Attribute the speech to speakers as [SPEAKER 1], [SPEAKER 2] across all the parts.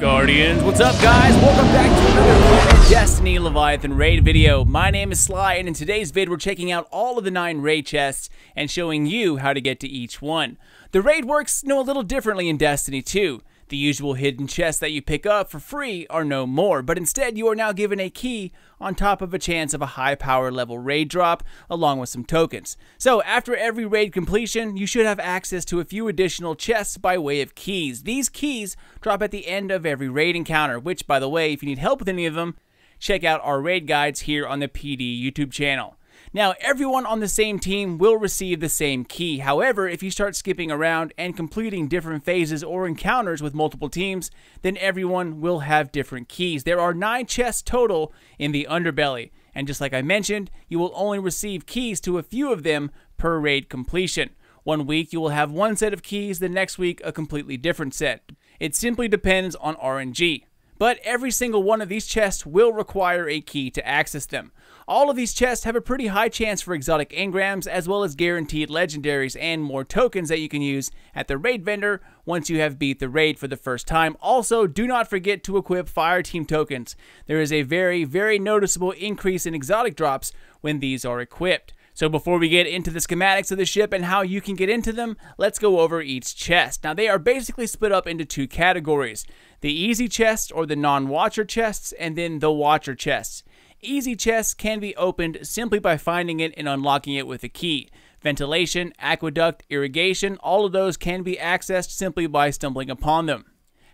[SPEAKER 1] Guardians, what's up guys? Welcome back to another Planet Destiny Leviathan Raid video. My name is Sly, and in today's vid we're checking out all of the 9 raid chests and showing you how to get to each one. The raid works a little differently in Destiny 2. The usual hidden chests that you pick up for free are no more, but instead you are now given a key on top of a chance of a high power level raid drop along with some tokens. So after every raid completion, you should have access to a few additional chests by way of keys. These keys drop at the end of every raid encounter, which by the way, if you need help with any of them, check out our raid guides here on the PD YouTube channel. Now, everyone on the same team will receive the same key. However, if you start skipping around and completing different phases or encounters with multiple teams, then everyone will have different keys. There are 9 chests total in the underbelly, and just like I mentioned, you will only receive keys to a few of them per raid completion. One week you will have one set of keys, the next week a completely different set. It simply depends on RNG. But every single one of these chests will require a key to access them. All of these chests have a pretty high chance for exotic engrams, as well as guaranteed legendaries and more tokens that you can use at the raid vendor once you have beat the raid for the first time. Also, do not forget to equip Fireteam tokens. There is a very noticeable increase in exotic drops when these are equipped. So before we get into the schematics of the ship and how you can get into them, let's go over each chest. Now they are basically split up into 2 categories. The easy chests, or the non-watcher chests, and then the watcher chests. Easy chests can be opened simply by finding it and unlocking it with a key. Ventilation, aqueduct, irrigation, all of those can be accessed simply by stumbling upon them.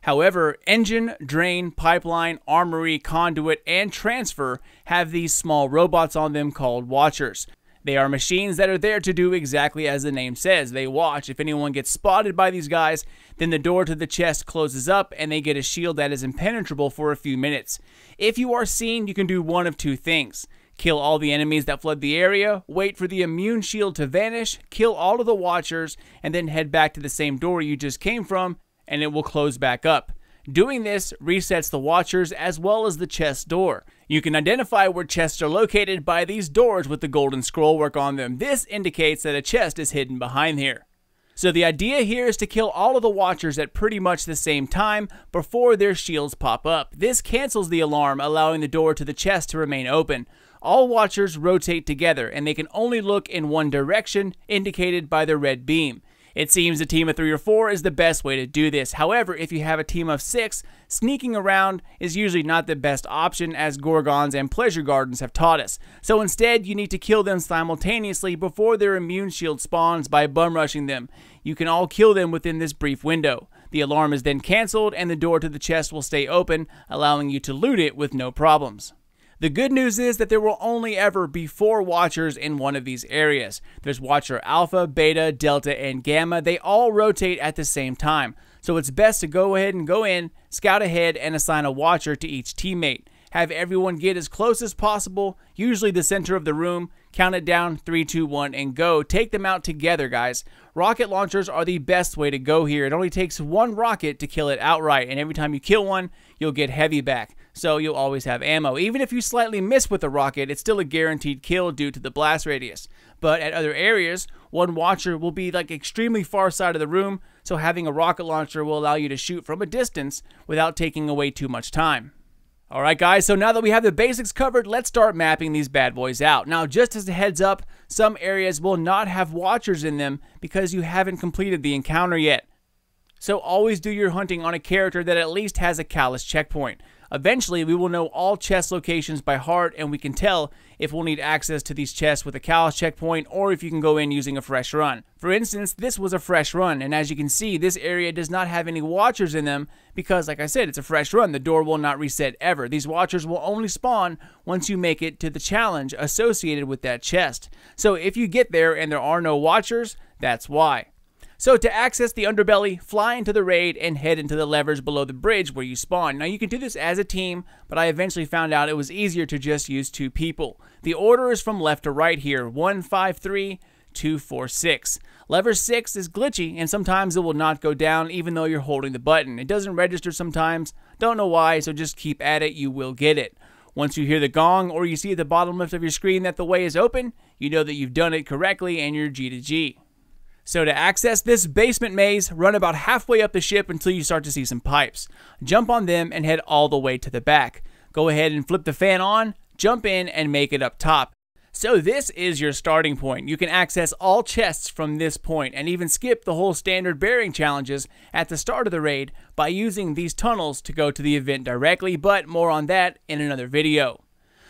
[SPEAKER 1] However, engine, drain, pipeline, armory, conduit, and transfer have these small robots on them called watchers. They are machines that are there to do exactly as the name says. They watch. If anyone gets spotted by these guys, then the door to the chest closes up and they get a shield that is impenetrable for a few minutes. If you are seen, you can do one of 2 things. Kill all the enemies that flood the area, wait for the immune shield to vanish, kill all of the watchers, and then head back to the same door you just came from, and it will close back up. Doing this resets the watchers as well as the chest door. You can identify where chests are located by these doors with the golden scroll work on them. This indicates that a chest is hidden behind here. So the idea here is to kill all of the watchers at pretty much the same time before their shields pop up. This cancels the alarm, allowing the door to the chest to remain open. All watchers rotate together and they can only look in one direction, indicated by the red beam. It seems a team of 3 or 4 is the best way to do this. However, if you have a team of 6, sneaking around is usually not the best option, as Gorgons and Pleasure Gardens have taught us. So instead, you need to kill them simultaneously before their immune shield spawns by bum rushing them. You can all kill them within this brief window. The alarm is then cancelled and the door to the chest will stay open, allowing you to loot it with no problems. The good news is that there will only ever be 4 watchers in one of these areas. There's Watcher Alpha, Beta, Delta, and Gamma. They all rotate at the same time. So it's best to go ahead and go in, scout ahead, and assign a watcher to each teammate. Have everyone get as close as possible, usually the center of the room, count it down, 3, 2, 1, and go. Take them out together, guys. Rocket launchers are the best way to go here. It only takes 1 rocket to kill it outright, and every time you kill one, you'll get heavy back. So you'll always have ammo. Even if you slightly miss with a rocket, it's still a guaranteed kill due to the blast radius. But at other areas, one watcher will be like extremely far side of the room, so having a rocket launcher will allow you to shoot from a distance without taking away too much time. Alright guys, so now that we have the basics covered, let's start mapping these bad boys out. Now, just as a heads up, some areas will not have watchers in them because you haven't completed the encounter yet. So always do your hunting on a character that at least has a callous checkpoint. Eventually, we will know all chest locations by heart, and we can tell if we'll need access to these chests with a callous checkpoint or if you can go in using a fresh run. For instance, this was a fresh run, and as you can see, this area does not have any watchers in them because, like I said, it's a fresh run. The door will not reset ever. These watchers will only spawn once you make it to the challenge associated with that chest. So if you get there and there are no watchers, that's why. So to access the underbelly, fly into the raid and head into the levers below the bridge where you spawn. Now you can do this as a team, but I eventually found out it was easier to just use 2 people. The order is from left to right here, 1, 5, 3, 2, 4, 6. Lever 6 is glitchy and sometimes it will not go down even though you're holding the button. It doesn't register sometimes, don't know why, so just keep at it, you will get it. Once you hear the gong or you see at the bottom left of your screen that the way is open, you know that you've done it correctly and you're G to G. So to access this basement maze, run about halfway up the ship until you start to see some pipes. Jump on them and head all the way to the back. Go ahead and flip the fan on, jump in, and make it up top. So this is your starting point. You can access all chests from this point and even skip the whole standard bearing challenges at the start of the raid by using these tunnels to go to the event directly, but more on that in another video.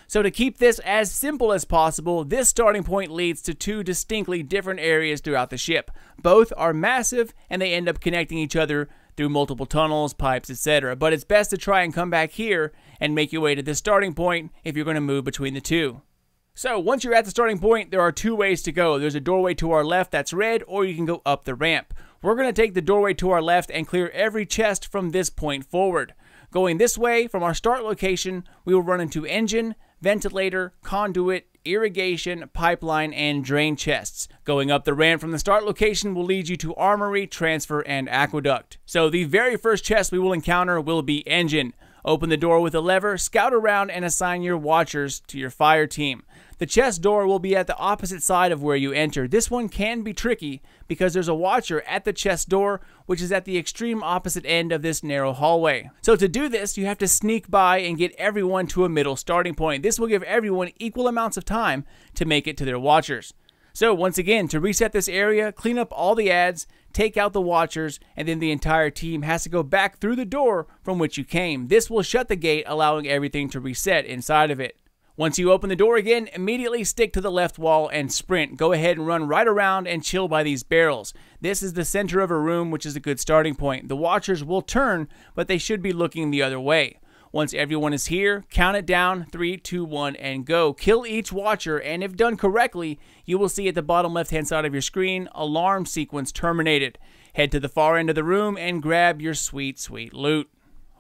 [SPEAKER 1] So to keep this as simple as possible, this starting point leads to two distinctly different areas throughout the ship. Both are massive and they end up connecting each other through multiple tunnels, pipes, etc. But it's best to try and come back here and make your way to this starting point if you're going to move between the two. So once you're at the starting point, there are two ways to go. There's a doorway to our left that's red, or you can go up the ramp. We're going to take the doorway to our left and clear every chest from this point forward. Going this way, from our start location, we will run into engine, ventilator, conduit, irrigation, pipeline, and drain chests. Going up the ramp from the start location will lead you to armory, transfer, and aqueduct. So the very first chest we will encounter will be engine. Open the door with a lever, scout around, and assign your watchers to your fire team. The chest door will be at the opposite side of where you enter. This one can be tricky because there's a watcher at the chest door, which is at the extreme opposite end of this narrow hallway. So to do this, you have to sneak by and get everyone to a middle starting point. This will give everyone equal amounts of time to make it to their watchers. So once again, to reset this area, clean up all the ads, take out the watchers, and then the entire team has to go back through the door from which you came. This will shut the gate, allowing everything to reset inside of it. Once you open the door again, immediately stick to the left wall and sprint. Go ahead and run right around and chill by these barrels. This is the center of a room, which is a good starting point. The watchers will turn, but they should be looking the other way. Once everyone is here, count it down, 3, 2, 1, and go. Kill each watcher, and if done correctly, you will see at the bottom left-hand side of your screen, alarm sequence terminated. Head to the far end of the room and grab your sweet, sweet loot.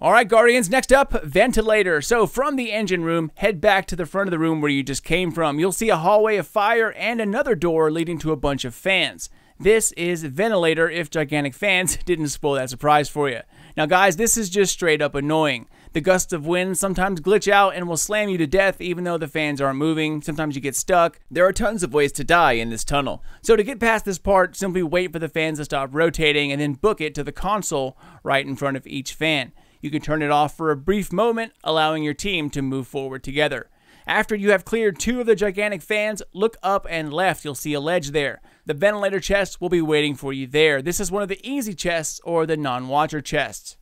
[SPEAKER 1] Alright, Guardians, next up, ventilator. So from the engine room, head back to the front of the room where you just came from. You'll see a hallway of fire and another door leading to a bunch of fans. This is ventilator if gigantic fans didn't spoil that surprise for you. Now guys, this is just straight up annoying. The gusts of wind sometimes glitch out and will slam you to death even though the fans aren't moving. Sometimes you get stuck. There are tons of ways to die in this tunnel. So to get past this part, simply wait for the fans to stop rotating and then book it to the console right in front of each fan. You can turn it off for a brief moment, allowing your team to move forward together. After you have cleared 2 of the gigantic fans, look up and left. You'll see a ledge there. The ventilator chest will be waiting for you there. This is one of the easy chests or the non-watcher chests.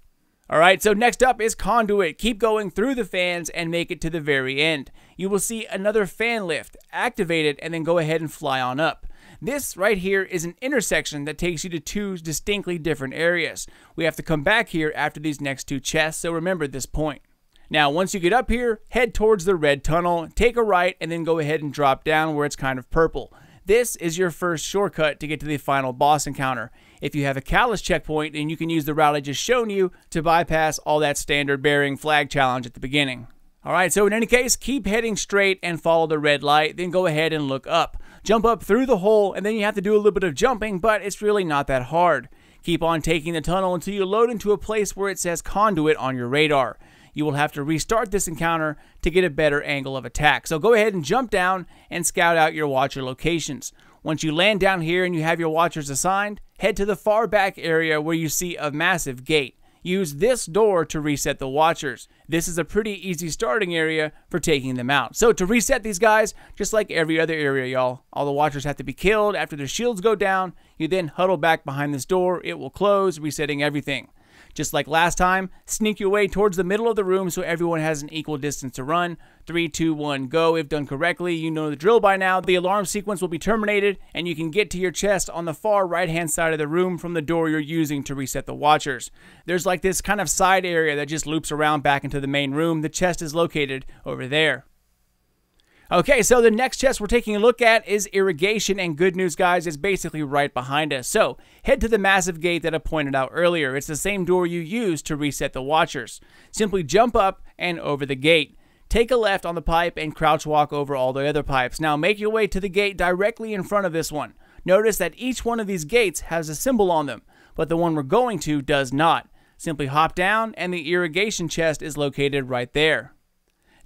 [SPEAKER 1] Alright, so next up is conduit. Keep going through the fans and make it to the very end. You will see another fan lift. Activate it and then go ahead and fly on up. This right here is an intersection that takes you to 2 distinctly different areas. We have to come back here after these next 2 chests, so remember this point. Now, once you get up here, head towards the red tunnel, take a right, and then go ahead and drop down where it's kind of purple. This is your first shortcut to get to the final boss encounter. If you have a callus checkpoint, then you can use the route I just shown you to bypass all that standard bearing flag challenge at the beginning. Alright, so in any case, keep heading straight and follow the red light, then go ahead and look up. Jump up through the hole, and then you have to do a little bit of jumping, but it's really not that hard. Keep on taking the tunnel until you load into a place where it says conduit on your radar. You will have to restart this encounter to get a better angle of attack. So go ahead and jump down and scout out your watcher locations. Once you land down here and you have your watchers assigned, head to the far back area where you see a massive gate. Use this door to reset the watchers. This is a pretty easy starting area for taking them out. So to reset these guys, just like every other area, y'all, all the watchers have to be killed. After their shields go down, you then huddle back behind this door. It will close, resetting everything. Just like last time, sneak your way towards the middle of the room so everyone has an equal distance to run. 3, 2, 1, go. If done correctly, you know the drill by now. The alarm sequence will be terminated, and you can get to your chest on the far right-hand side of the room from the door you're using to reset the watchers. There's like this kind of side area that just loops around back into the main room. The chest is located over there. Okay, so the next chest we're taking a look at is irrigation, and good news, guys, it's basically right behind us. So head to the massive gate that I pointed out earlier. It's the same door you used to reset the watchers. Simply jump up and over the gate. Take a left on the pipe and crouch walk over all the other pipes. Now make your way to the gate directly in front of this one. Notice that each one of these gates has a symbol on them, but the one we're going to does not. Simply hop down and the irrigation chest is located right there.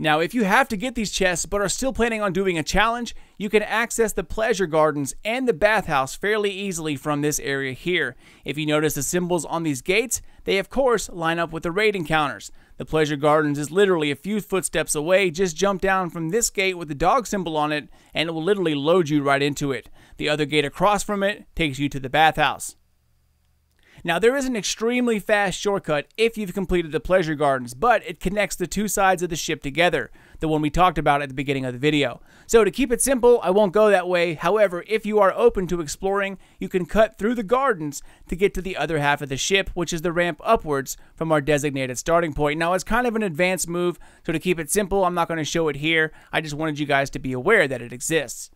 [SPEAKER 1] Now, if you have to get these chests but are still planning on doing a challenge, you can access the pleasure gardens and the bathhouse fairly easily from this area here. If you notice the symbols on these gates, they of course line up with the raid encounters. The pleasure gardens is literally a few footsteps away. Just jump down from this gate with the dog symbol on it and it will literally load you right into it. The other gate across from it takes you to the bathhouse. Now, there is an extremely fast shortcut if you've completed the pleasure gardens, but it connects the two sides of the ship together, the one we talked about at the beginning of the video. So to keep it simple, I won't go that way. However, if you are open to exploring, you can cut through the gardens to get to the other half of the ship, which is the ramp upwards from our designated starting point. Now, it's kind of an advanced move, so to keep it simple, I'm not going to show it here. I just wanted you guys to be aware that it exists.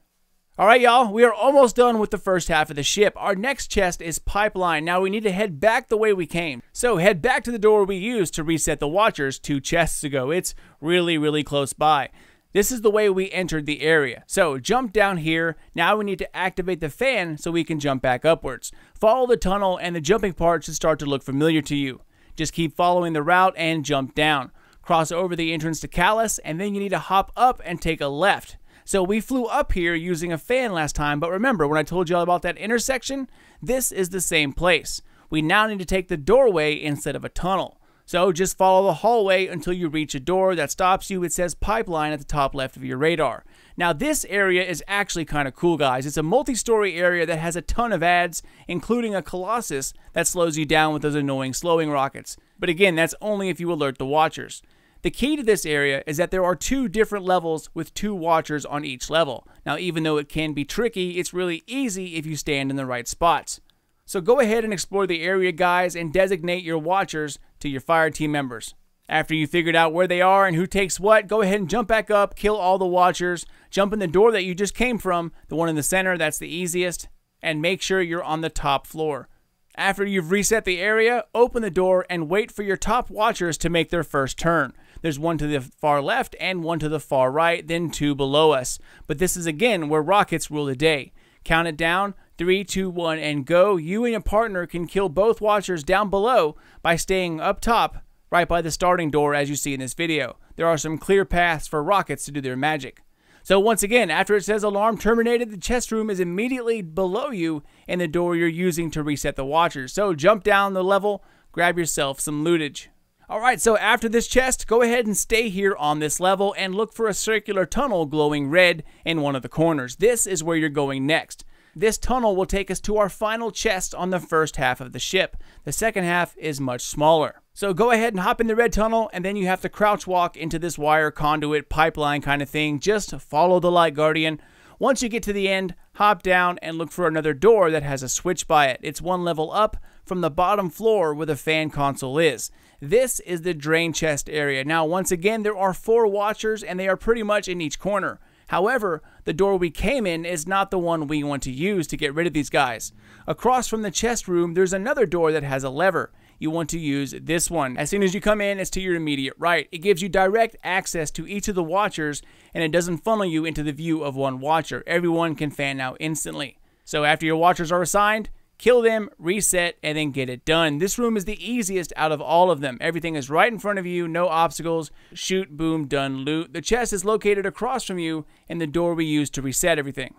[SPEAKER 1] Alright y'all, we are almost done with the first half of the ship. Our next chest is pipeline. Now we need to head back the way we came. So head back to the door we used to reset the watchers 2 chests ago. It's really close by. This is the way we entered the area. So jump down here. Now we need to activate the fan so we can jump back upwards. Follow the tunnel and the jumping part should start to look familiar to you. Just keep following the route and jump down. Cross over the entrance to Callus and then you need to hop up and take a left. So we flew up here using a fan last time, but remember when I told you all about that intersection? This is the same place. We now need to take the doorway instead of a tunnel. So just follow the hallway until you reach a door that stops you. It says pipeline at the top left of your radar. Now this area is actually kind of cool, guys. It's a multi-story area that has a ton of ads, including a Colossus that slows you down with those annoying slowing rockets. But again, that's only if you alert the watchers. The key to this area is that there are 2 different levels with 2 watchers on each level. Now, even though it can be tricky, it's really easy if you stand in the right spots. So go ahead and explore the area, guys, and designate your watchers to your fire team members. After you figured out where they are and who takes what, go ahead and jump back up, kill all the watchers, jump in the door that you just came from, the one in the center, that's the easiest, and make sure you're on the top floor. After you've reset the area, open the door and wait for your top watchers to make their first turn. There's one to the far left and one to the far right, then 2 below us. But this is again where rockets rule the day. Count it down, 3, 2, 1, and go. You and your partner can kill both watchers down below by staying up top, right by the starting door as you see in this video. There are some clear paths for rockets to do their magic. So once again, after it says alarm terminated, the chest room is immediately below you and the door you're using to reset the watchers. So jump down the level, grab yourself some lootage. Alright, so after this chest, go ahead and stay here on this level and look for a circular tunnel glowing red in one of the corners. This is where you're going next. This tunnel will take us to our final chest on the first half of the ship. The second half is much smaller. So go ahead and hop in the red tunnel and then you have to crouch walk into this wire conduit pipeline kind of thing. Just follow the light guardian. Once you get to the end, hop down and look for another door that has a switch by it. It's 1 level up from the bottom floor where the fan console is. This is the drain chest area. Now, once again, there are 4 watchers and they are pretty much in each corner. However, the door we came in is not the one we want to use to get rid of these guys. Across from the chest room, there's another door that has a lever. You want to use this one. As soon as you come in, it's to your immediate right. It gives you direct access to each of the watchers and it doesn't funnel you into the view of one watcher. Everyone can fan out instantly. So after your watchers are assigned, kill them, reset, and then get it done. This room is the easiest out of all of them. Everything is right in front of you, no obstacles. Shoot, boom, done, loot. The chest is located across from you and the door we use to reset everything.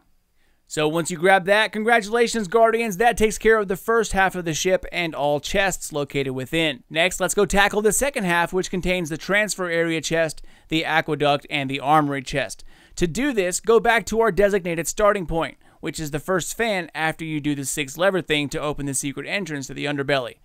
[SPEAKER 1] So once you grab that, congratulations Guardians, that takes care of the first half of the ship and all chests located within. Next, let's go tackle the second half, which contains the transfer area chest, the aqueduct, and the armory chest. To do this, go back to our designated starting point, which is the first fan after you do the 6 lever thing to open the secret entrance to the underbelly.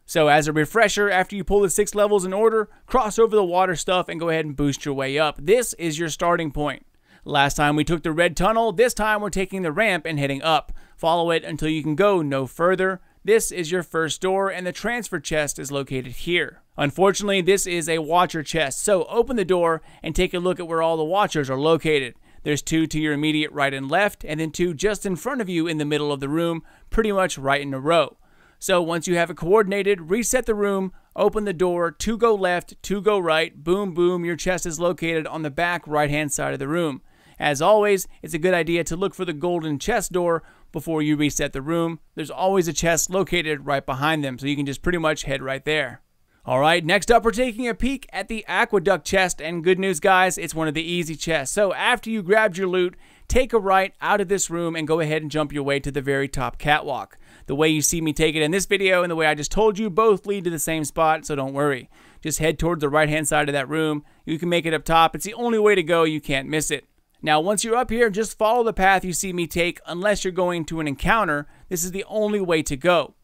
[SPEAKER 1] So as a refresher, after you pull the 6 levels in order, cross over the water stuff and go ahead and boost your way up. This is your starting point. Last time we took the red tunnel, this time we're taking the ramp and heading up. Follow it until you can go no further. This is your first door and the transfer chest is located here. Unfortunately, this is a watcher chest, so open the door and take a look at where all the watchers are located. There's 2 to your immediate right and left, and then 2 just in front of you in the middle of the room, pretty much right in a row. So once you have it coordinated, reset the room, open the door, 2 go left, 2 go right, boom, boom, your chest is located on the back right-hand side of the room. As always, it's a good idea to look for the golden chest door before you reset the room. There's always a chest located right behind them, so you can just pretty much head right there. Alright, next up we're taking a peek at the Aqueduct chest, and good news guys, it's one of the easy chests. So after you grabbed your loot, take a right out of this room and go ahead and jump your way to the very top catwalk. The way you see me take it in this video and the way I just told you both lead to the same spot, so don't worry. Just head towards the right hand side of that room. You can make it up top. It's the only way to go. You can't miss it. Now once you're up here, just follow the path you see me take unless you're going to an encounter. This is the only way to go.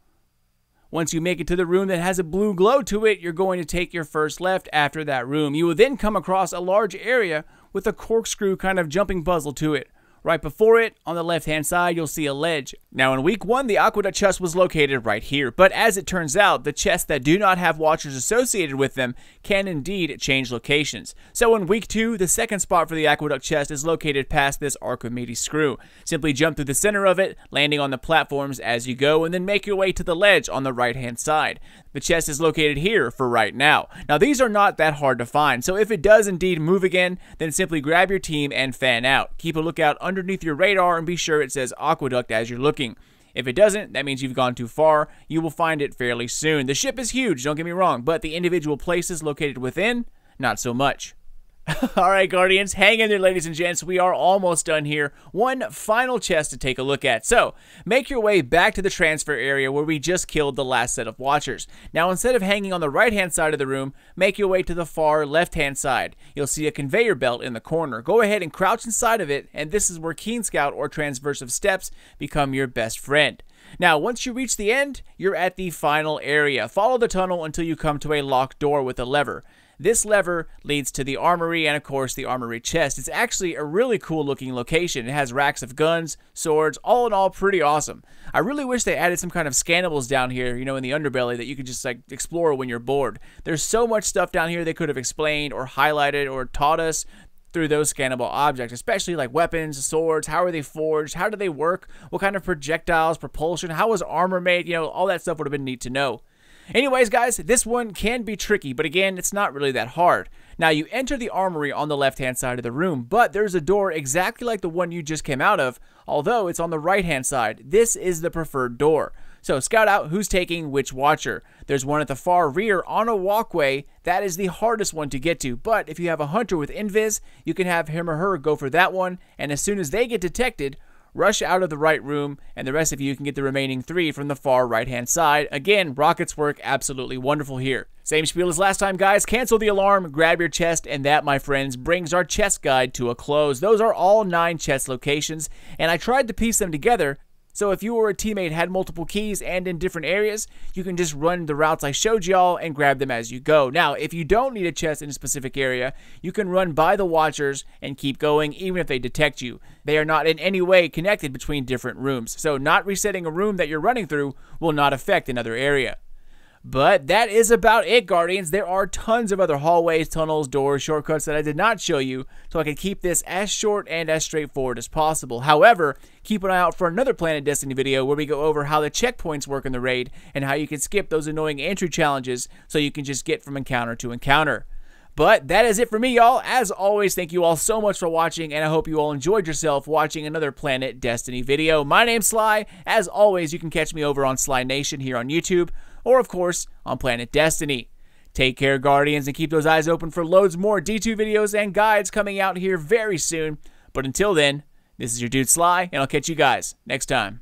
[SPEAKER 1] Once you make it to the room that has a blue glow to it, you're going to take your first left after that room. You will then come across a large area with a corkscrew kind of jumping puzzle to it. Right before it, on the left-hand side, you'll see a ledge. Now, in week 1, the Aqueduct chest was located right here, but as it turns out, the chests that do not have watchers associated with them can indeed change locations. So in week 2, the second spot for the Aqueduct chest is located past this Archimedes screw. Simply jump through the center of it, landing on the platforms as you go, and then make your way to the ledge on the right-hand side. The chest is located here for right now. Now, these are not that hard to find, so if it does indeed move again, then simply grab your team and fan out. Keep a lookout underneath your radar and be sure it says Aqueduct as you're looking. If it doesn't, that means you've gone too far. You will find it fairly soon. The ship is huge, don't get me wrong, but the individual places located within, not so much. Alright Guardians, hang in there ladies and gents, we are almost done here. One final chest to take a look at. So, make your way back to the transfer area where we just killed the last set of watchers. Now instead of hanging on the right hand side of the room, make your way to the far left hand side. You'll see a conveyor belt in the corner. Go ahead and crouch inside of it, and this is where Keen Scout or transversive steps become your best friend. Now, once you reach the end, you're at the final area. Follow the tunnel until you come to a locked door with a lever. This lever leads to the armory and, of course, the armory chest. It's actually a really cool looking location. It has racks of guns, swords, all in all pretty awesome. I really wish they added some kind of scannables down here, you know, in the underbelly that you could just like explore when you're bored. There's so much stuff down here they could have explained or highlighted or taught us through those scannable objects, especially like weapons, swords, how are they forged, how do they work, what kind of projectiles, propulsion, how was armor made, you know, all that stuff would have been neat to know. Anyways, guys, this one can be tricky, but again, it's not really that hard. Now, you enter the armory on the left-hand side of the room, but there's a door exactly like the one you just came out of, although it's on the right-hand side. This is the preferred door. So, scout out who's taking which watcher. There's one at the far rear on a walkway. That is the hardest one to get to, but if you have a hunter with invis, you can have him or her go for that one, and as soon as they get detected, rush out of the right room, and the rest of you can get the remaining 3 from the far right-hand side. Again, rockets work absolutely wonderful here. Same spiel as last time, guys. Cancel the alarm, grab your chest, and that, my friends, brings our chest guide to a close. Those are all 9 chest locations, and I tried to piece them together. So if you or a teammate had multiple keys and in different areas, you can just run the routes I showed y'all and grab them as you go. Now, if you don't need a chest in a specific area, you can run by the watchers and keep going even if they detect you. They are not in any way connected between different rooms, so not resetting a room that you're running through will not affect another area. But that is about it, Guardians. There are tons of other hallways, tunnels, doors, shortcuts that I did not show you, so I can keep this as short and as straightforward as possible. However, keep an eye out for another Planet Destiny video where we go over how the checkpoints work in the raid and how you can skip those annoying entry challenges so you can just get from encounter to encounter. But that is it for me, y'all. As always, thank you all so much for watching, and I hope you all enjoyed yourself watching another Planet Destiny video. My name's Sly. As always, you can catch me over on Sly Nation here on YouTube, or of course, on Planet Destiny. Take care, Guardians, and keep those eyes open for loads more D2 videos and guides coming out here very soon. But until then, this is your dude Sly, and I'll catch you guys next time.